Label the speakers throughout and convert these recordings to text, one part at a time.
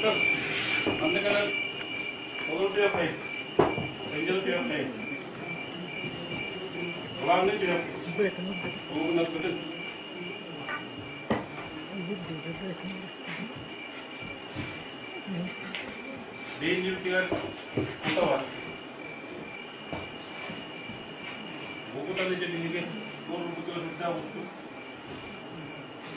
Speaker 1: Doktor, అందుకనే పొగరు యొక్క ఎంజల్ యొక్క అలానే చేయం ఉన్నట్టు దేని న్యూక్లియర్ అంతవా బుగుతలు జరిగే కోరు బుగుతలు ఉంటా వస్తు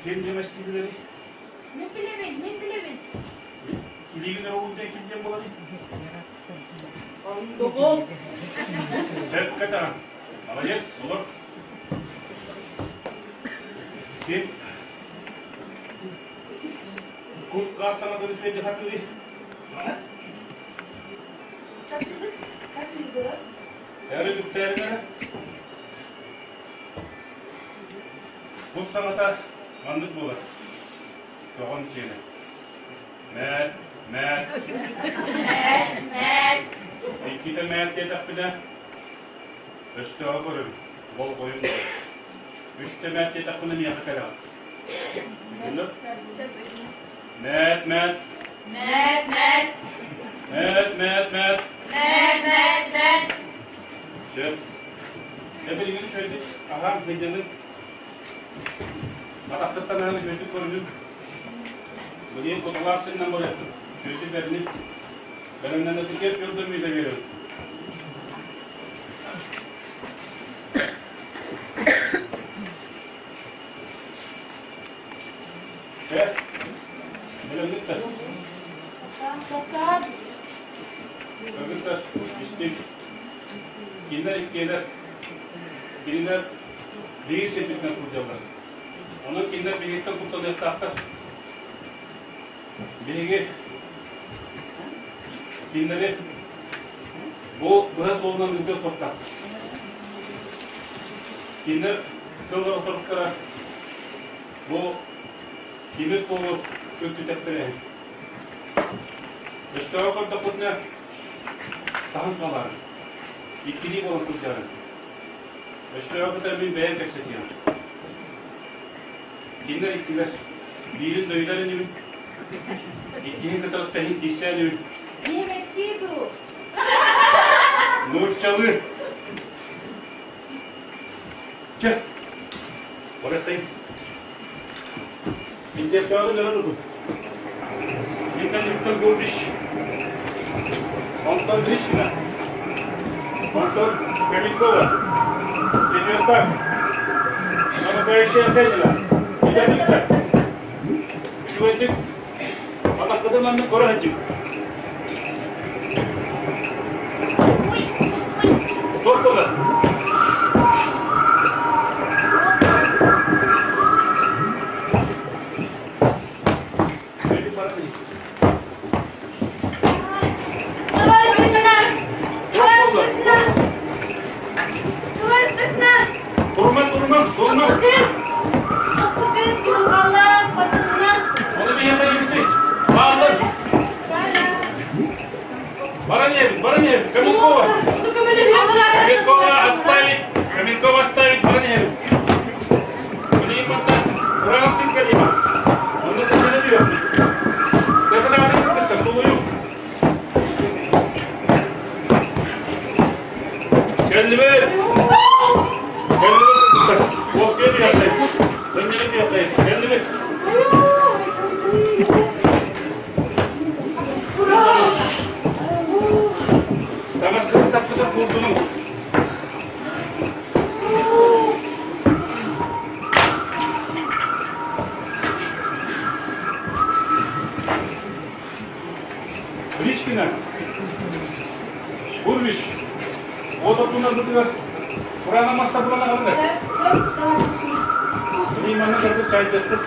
Speaker 1: దేని జమస్కి
Speaker 2: Mimpi-limin.
Speaker 1: Hindi ko na uunta yung kinjang mga rin.
Speaker 2: Ang dugog.
Speaker 1: Set ka ta. Yes, over. Kim. Kung kasa na doon siya jahat ulit. Pero yung tera ka na. Kung sa mata, mandot mo ba? Kawan sini. Mat. Kita mat kita pida. Üstü alırım. Bol koyun. Üstü mat kita puna niye kadar? Bunu? Mat. Şöyle. Ne bileyim şöyle. Aha heyecanlı. Atakta ne halde şöyle koyun. Bugün kutular senin numara yaptım. Şöyle benim de tiket gördüm bize geliyor. Evet. Böyle lütfen. Arkadaşlar işte kimler ilk gelir. Kimler bir sepetine kuracaklar. Onun kimler birlikte kurtuluyor tahta. Bilgi kimleri bu burası olunan ülke sokak. Kimler sonra oturuklara bu kimler soğuk kötü tepkine. İşte o kadar takutne sahankalar. İkili olan sözlerin. İşte o kadar bir beyan tekstediyor. Kimler birin duyuların gibi. İkincisi tarafta hiç hissediyor.
Speaker 2: Yemek yedi.
Speaker 1: Nur çalıyor. Gel. Oraya koyayım. Bir de sağda neler oldu? Bir tane gördüş. Ondan bir iş mi? Ondan Kemikova. Cemiyetler. Sana karşıya seçiler. Güzellikler. Şu ettik. Anak kadınlar ne para hacı? Çok kolay. Şöyle para değil. Durma. Onu bir yana yürütük. Bağlı. Бараневич, Каменкова. Каменкова оставить Бараневич. Климата, Уралсин Калима. Он нас остановил. Как это так тулую? Geldiler. Bozkır'ı yapayım. Zenginlik yapayım. Geldiler. Damascı'nın sapıda kurduğunu. Brişkina. Vurmuş. O da bunlar tutuyor. Kur'an'a masta bulana kalın da. İmanı kadar şahit ettik.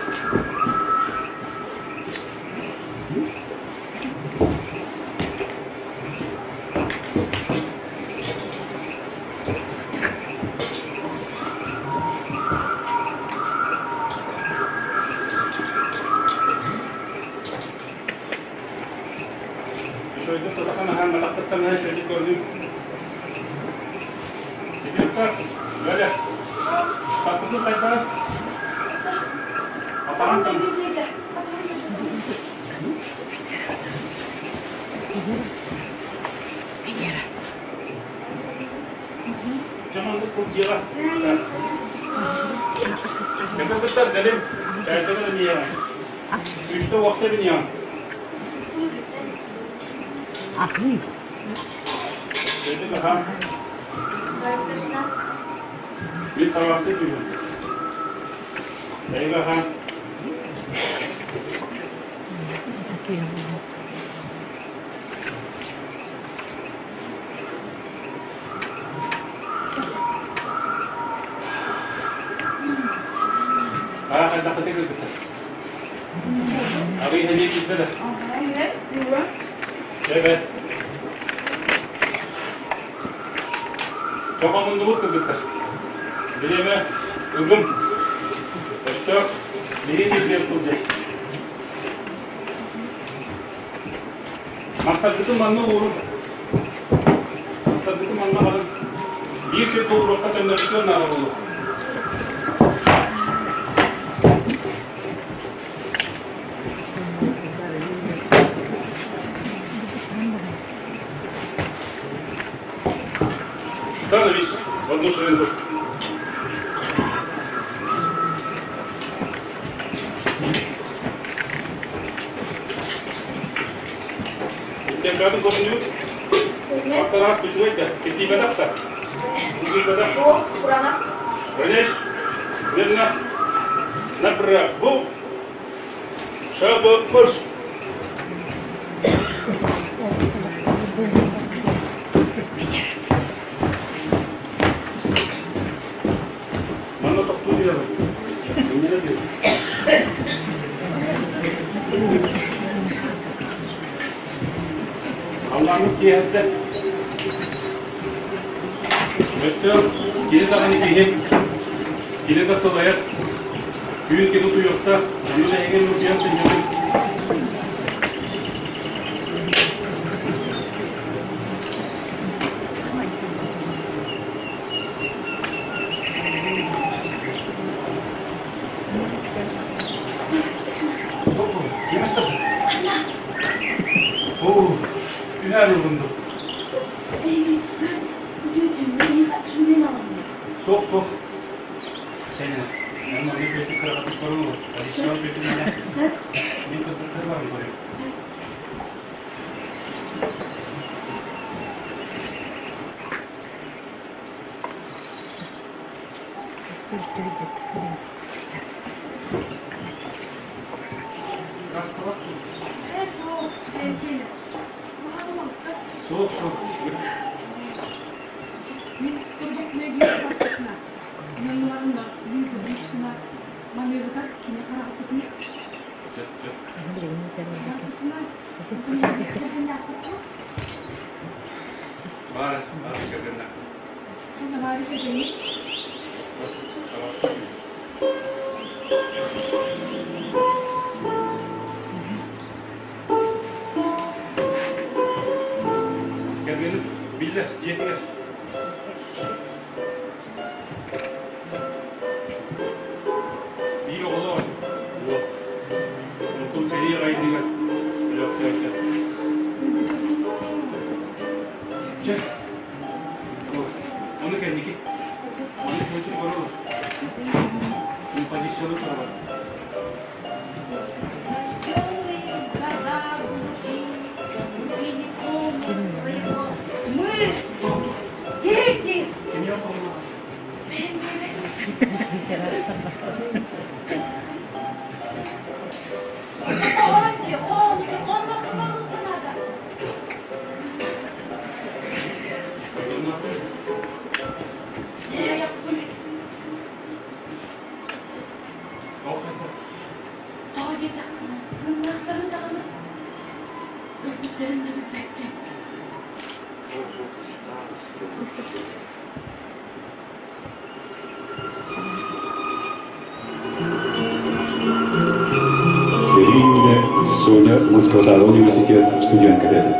Speaker 1: Şöyle sıradan hemen malaklıktan her şeyi gördüm. Gidiyorlar. Böyle. Sakızın kayıtları. Aparan tanı. Diyorlar. Yapabilirler dedim. Ertemeden niye? 3'te vakte biniyor.
Speaker 3: Ahli.
Speaker 1: Dedim bakalım. Bir tarafta diyor. Dedim bakalım. Ada kata kita. Hari ini kita dah. Evet. Çok munduruk kita. Bileme, ugum. Başka neyi yapılacak? Maksatlı manna olur. Maksatlı manna alın. Bir şey doğru katlanmışlar nara olur. Становись в одну шеренгу. Тем kadın konuyu hatta nasıl düşünüyor ki? Gittiği bedap da. Gittiği bedap.
Speaker 2: Kurana.
Speaker 1: Reneş. Verna. Nabra. Bu. Şabı. Pırs. Bana toplu diyor. Ne diyor? Allah'ın cihazda. Mesela geri dağın diye geri de salaya büyük gibi duyuyorsa onunla ilgili bir cihaz seçiyor. Oo, güzel oldu. Sok sok. Senin. Ben orada şöyle karabatık var mı? Hadi şu an şöyle bir yana. Bir kırpıkları var mı oraya? Soğuk soğuk. Var, kadınlar. Gelin, bildir, cihetiler. İyi oldu var. Yok. Unuttum seriye kaydıyla. Yok, yok, yok. Çek. Onu kendi git. Onu götür var olur. Bunu pozisyonu var. Kim yapalım?
Speaker 4: Соня Москвадағы университет студентка деді.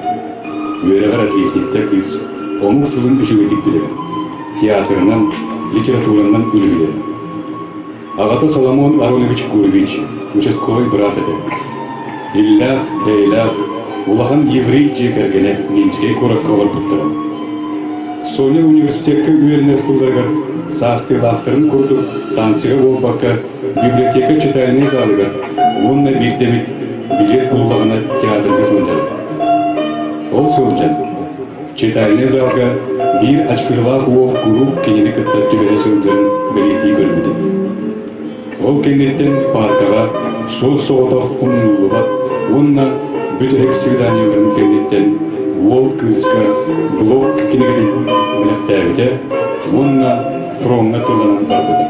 Speaker 4: Үйерігір отличница кыз, оның тұлын үшігедік біледі. Театрынан, литературынан үлгілері. Ағаты Соломон Аронович Гурович, участковый брас еді. Иллах, улахан еврей жекергені Минскей коракқа бар бұттырын. Соня университетке үйеріне сылдырғыр, састылақтырын құрдық, танцыға болбаққа, библиотека читальный залыгар, онна бирдебит билет пулдағына театрға сылжар. Ол сылжан. Читальный залга бир ачкырлах ол куруп кенені кытта түбене сылдырын билети көрбіді. Ол кенеттен паркаға сол соғдақ ұмнулыға, онна бүтірек свиданияларын кенеттен ол кызга блок кенегеден біліктәуді, онна фронға тұрғанын барбыды.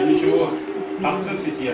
Speaker 1: Ничего, акцент сетья.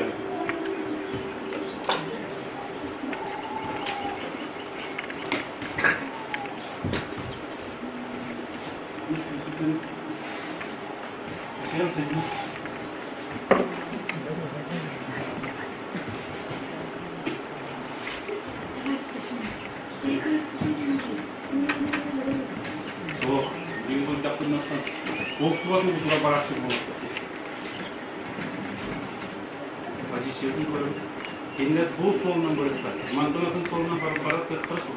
Speaker 1: Енді бұл солынан бөліп бар. Мантонатын солынан барып тұрсың.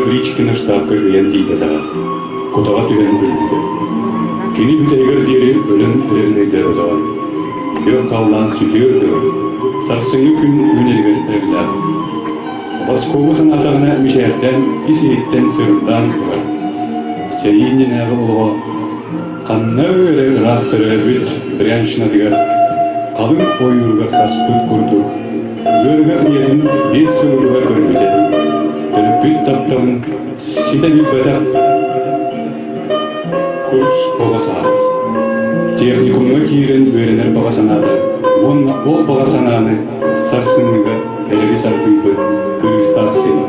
Speaker 1: Бричкина штабка гыянти эдага, кутага түген бөлүндү. Кини бүтегер дири өлүн өрөлмөйдө одаган. Көр калдан сүтүөр дөгөр,
Speaker 4: sarsıngı gün ünelgen evler. Baskoğusun atağına mişerden, isiyitten sırından var. Seyin ne oluğa, kanna öyle rahattırı bir prensine diğer, kalın oyurgar sasput kurdu. Görgü niyetin bir sığırlığa görmedi. Dönüp taptığın side bir bedel. Kurs boğasağı. Teknikumuna kiren öğrenir boğasanadı. O boğasanağını sarsınlığa elegi sarpıydı. Kırıstağ seni.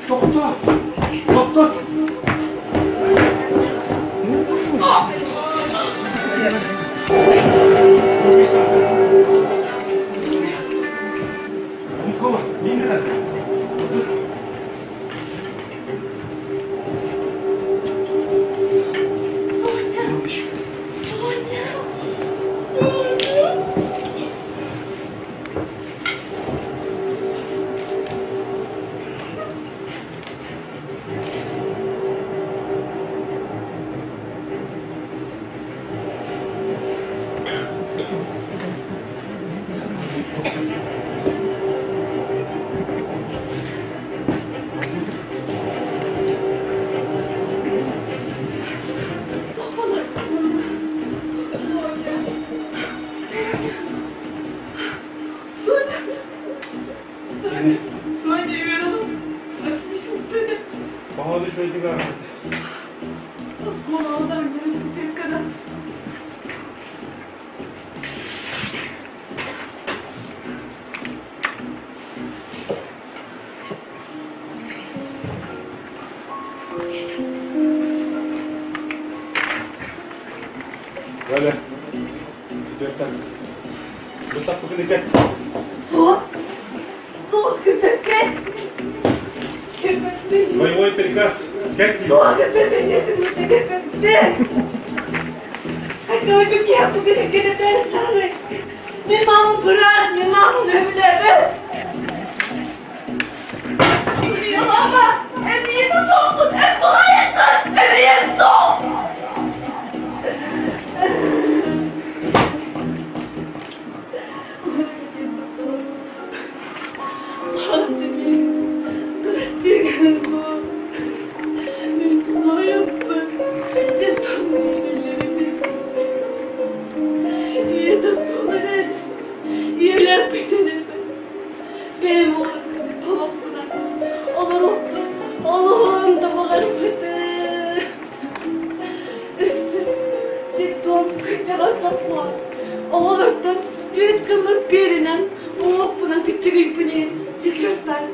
Speaker 1: Doktor! Doktor! Никола, не надо! Походу, что эти города.
Speaker 2: Osmanlı'da üniversiteye kadar.
Speaker 1: Böyle. Göster. Göster bugün de.
Speaker 2: Soğuk. Soğuk köpekler. Köpekler.
Speaker 1: Боевой приказ. Как
Speaker 2: Soğuk köpekler. Köpekler. Hadi öldüm ya bugün köpekler sarı. Mimamı bırak. Mimamı ömürler. Yalama. Emniyete soğuk. En kolay yakın. Emniyete soğuk. Oğlum düğüt kımık birinin oğlum buna küçük ipini çizirten.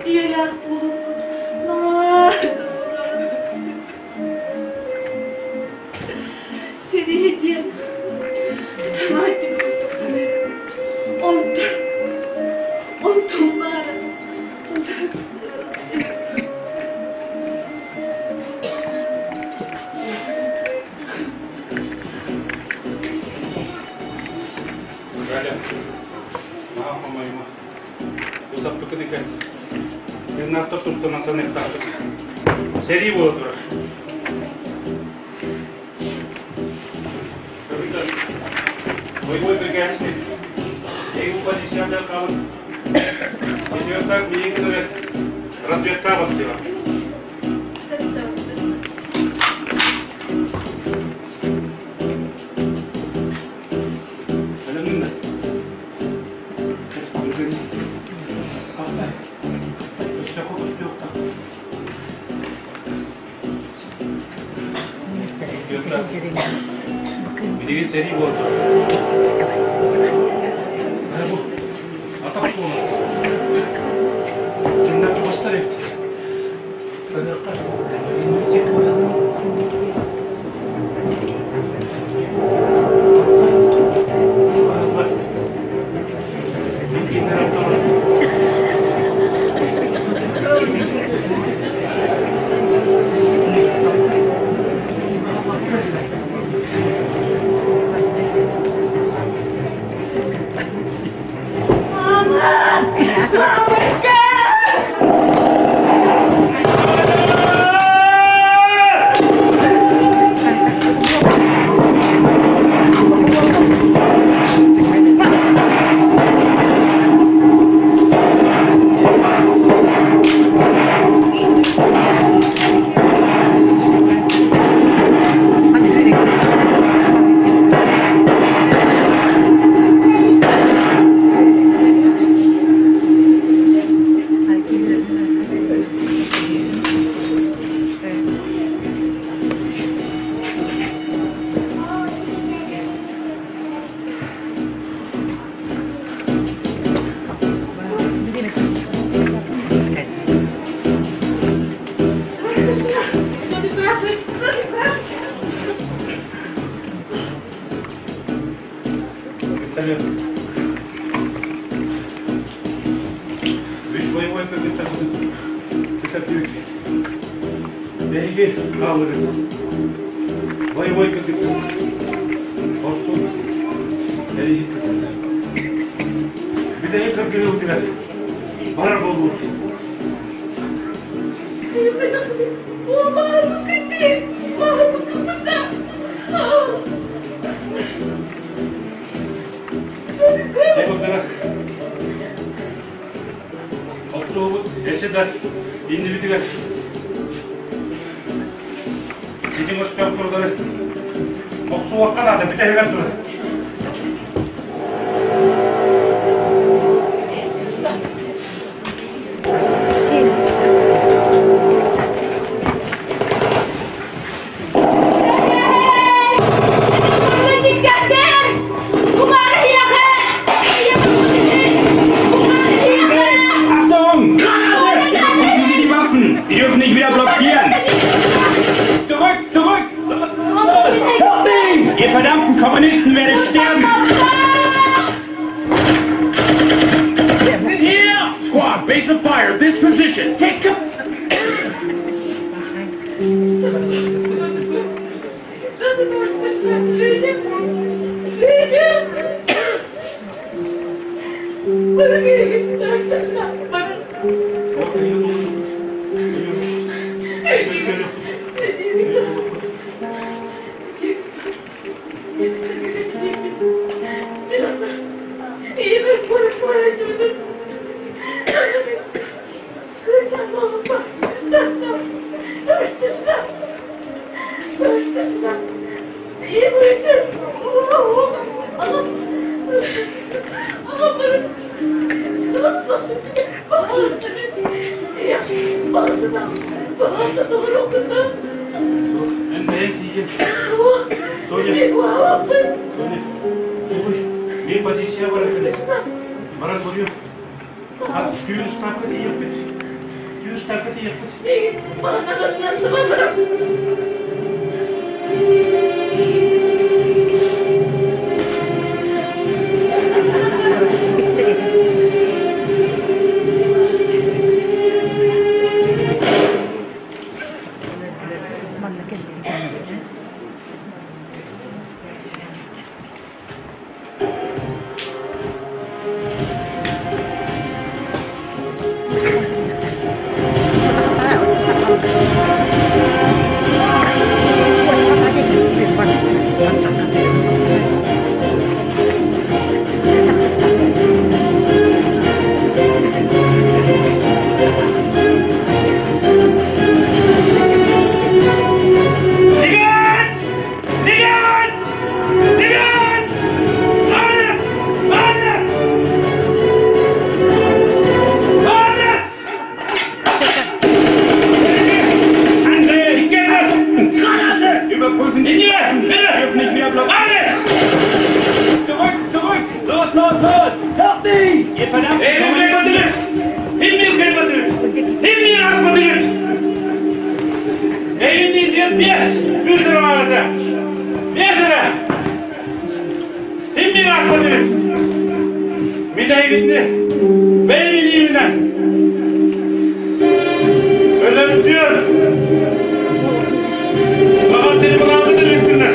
Speaker 2: İyiler bulup seni hediyen hadi kurtuk sana ondan var
Speaker 1: Галя. Мама моя. Göster bugün de. Bir nakta tustuna sana taktık. Seri bu otur. Voy perché è un po' di siamo al cavo. E si sta qui che разведка сила. Bir seri bu. Bu. Atak bu. Kimden çok isterim. Sanırlar. Voy que te orsun nereye gitti? Bir de yıkıp geliyordular. Bana bol bol.
Speaker 2: Bu var mı kıtı? Var mı kıtı?
Speaker 1: Ne bakarak? Orsun eşeder individual. Jadi mau spek produk mau suakan ada beda hebat tuh. Achtung! Die Waffen! Die dürfen nicht wieder blockieren! Zurück! Ihr verdammten Kommunisten werdet sterben!
Speaker 3: Sit here! Squad, base of fire, this position! Take up!
Speaker 2: Bana geri git, ders taşına, bana. İyi bir paracımdır. Kıracağım oğlum bak. Ders taşına. İyi bırakacağım. Ama bana son Bağımda doğru okundu.
Speaker 1: Ben dayak yiyeceğim. Sonya. Bir pozisyon var arkadaşlar. Bana soruyor. Az yürüyüş taklidi yapıyor. Yürüyüş taklidi yapıyor.
Speaker 2: Bana da nasıl bırak.
Speaker 5: Bueno.
Speaker 3: Pause! Help me!
Speaker 1: Eğitim kaymadıdır. Hilmi kaymadıdır. Hilmi asmadıdır. Eğitim diye piyes. Bir sıra vardı. Bir sıra. Hilmi asmadıdır. Midayı bitti. Benim iyiliğimden. Öyle diyor. Babam seni bana aldıdır yükümden.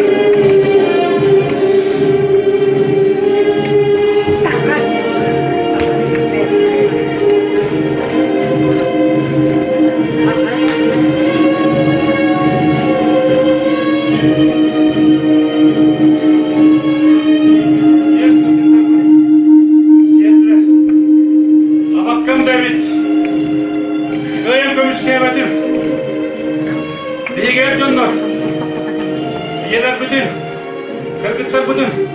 Speaker 1: Abakkam David. Göğen kömüş kıyamadım. Bir gel canlar. Bir yeler bütün. Kırgıtlar bütün.